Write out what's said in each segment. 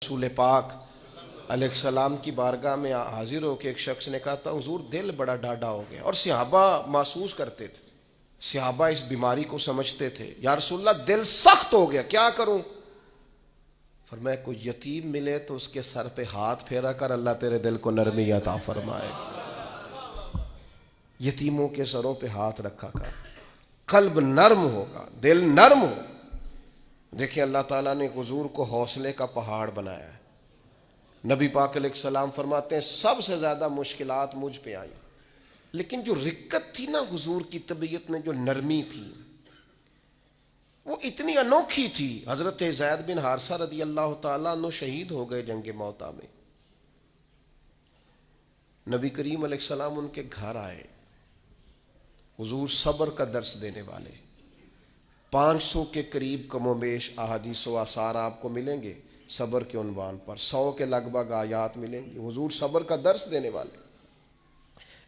رسول پاک علیہ السلام کی بارگاہ میں حاضر ہو کے ایک شخص نے کہا تھا حضور دل بڑا ڈاڈا ہو گیا، اور صحابہ محسوس کرتے تھے، صحابہ اس بیماری کو سمجھتے تھے، یا رسول اللہ دل سخت ہو گیا کیا کروں؟ فرمایا کوئی یتیم ملے تو اس کے سر پہ ہاتھ پھیرا کر، اللہ تیرے دل کو نرمی عطا فرمائے گا۔ یتیموں کے سروں پہ ہاتھ رکھا کر، قلب نرم ہوگا، دل نرم ہو۔ دیکھیں اللہ تعالیٰ نے حضور کو حوصلے کا پہاڑ بنایا ہے۔ نبی پاک علیہ السلام فرماتے ہیں سب سے زیادہ مشکلات مجھ پہ آئی، لیکن جو رقت تھی نا حضور کی طبیعت میں، جو نرمی تھی وہ اتنی انوکھی تھی۔ حضرت زید بن حارثہ رضی اللہ تعالیٰ عنہ شہید ہو گئے جنگ موطا میں۔ نبی کریم علیہ السلام ان کے گھر آئے، حضور صبر کا درس دینے والے، 500 کے قریب کم و بیش احادیث و آثار آپ کو ملیں گے صبر کے عنوان پر، 100 کے لگ بھگ آیات ملیں گی، حضور صبر کا درس دینے والے۔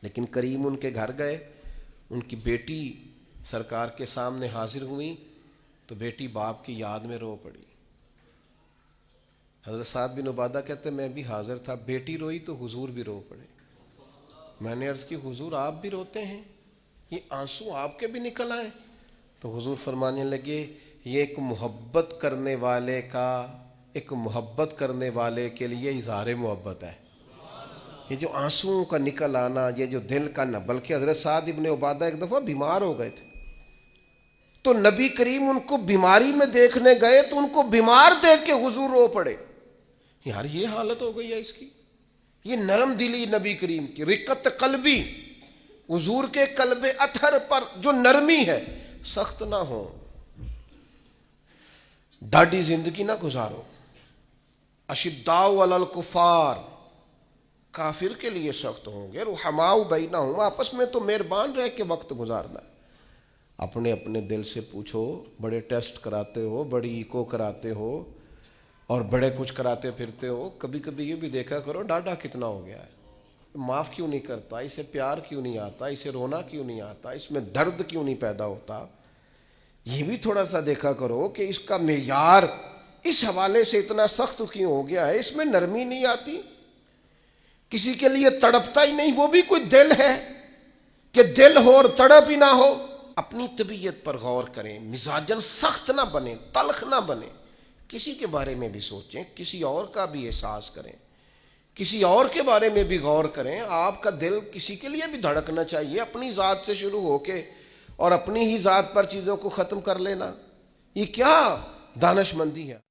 لیکن کریم ان کے گھر گئے، ان کی بیٹی سرکار کے سامنے حاضر ہوئی تو بیٹی باپ کی یاد میں رو پڑی۔ حضرت سعد بن عبادہ کہتے میں بھی حاضر تھا، بیٹی روئی تو حضور بھی رو پڑے۔ میں نے عرض کی حضور آپ بھی روتے ہیں، یہ آنسو آپ کے بھی نکل آئے؟ تو حضور فرمانے لگے یہ ایک محبت کرنے والے کے لیے اظہار محبت ہے۔ یہ جو آنسوؤں کا نکل آنا، یہ جو دل کا نہ، بلکہ حضرت سعد بن عبادہ ایک دفعہ بیمار ہو گئے تھے تو نبی کریم ان کو بیماری میں دیکھنے گئے تو ان کو بیمار دیکھ کے حضور رو پڑے۔ یار یہ حالت ہو گئی ہے اس کی، یہ نرم دلی نبی کریم کی، رقت قلبی، حضور کے قلب اطہر پر جو نرمی ہے، سخت نہ ہو، ڈاڈی زندگی نہ گزارو۔ اشداء علی الکفار، کافر کے لیے سخت ہوں گے، رحماء بینہم، آپس میں تو مہربان رہ کے وقت گزارنا ہے۔ اپنے اپنے دل سے پوچھو، بڑے ٹیسٹ کراتے ہو، بڑی ایکو کراتے ہو اور بڑے کچھ کراتے پھرتے ہو، کبھی کبھی یہ بھی دیکھا کرو ڈاڈا کتنا ہو گیا ہے، معاف کیوں نہیں کرتا، اسے پیار کیوں نہیں آتا، اسے رونا کیوں نہیں آتا، اس میں درد کیوں نہیں پیدا ہوتا۔ یہ بھی تھوڑا سا دیکھا کرو کہ اس کا معیار اس حوالے سے اتنا سخت کیوں ہو گیا ہے، اس میں نرمی نہیں آتی، کسی کے لیے تڑپتا ہی نہیں، وہ بھی کوئی دل ہے کہ دل ہو اور تڑپ ہی نہ ہو۔ اپنی طبیعت پر غور کریں، مزاجن سخت نہ بنے، تلخ نہ بنے، کسی کے بارے میں بھی سوچیں، کسی اور کا بھی احساس کریں، کسی اور کے بارے میں بھی غور کریں۔ آپ کا دل کسی کے لیے بھی دھڑکنا چاہیے، اپنی ذات سے شروع ہو کے اور اپنی ہی ذات پر چیزوں کو ختم کر لینا، یہ کیا دانش مندی ہے؟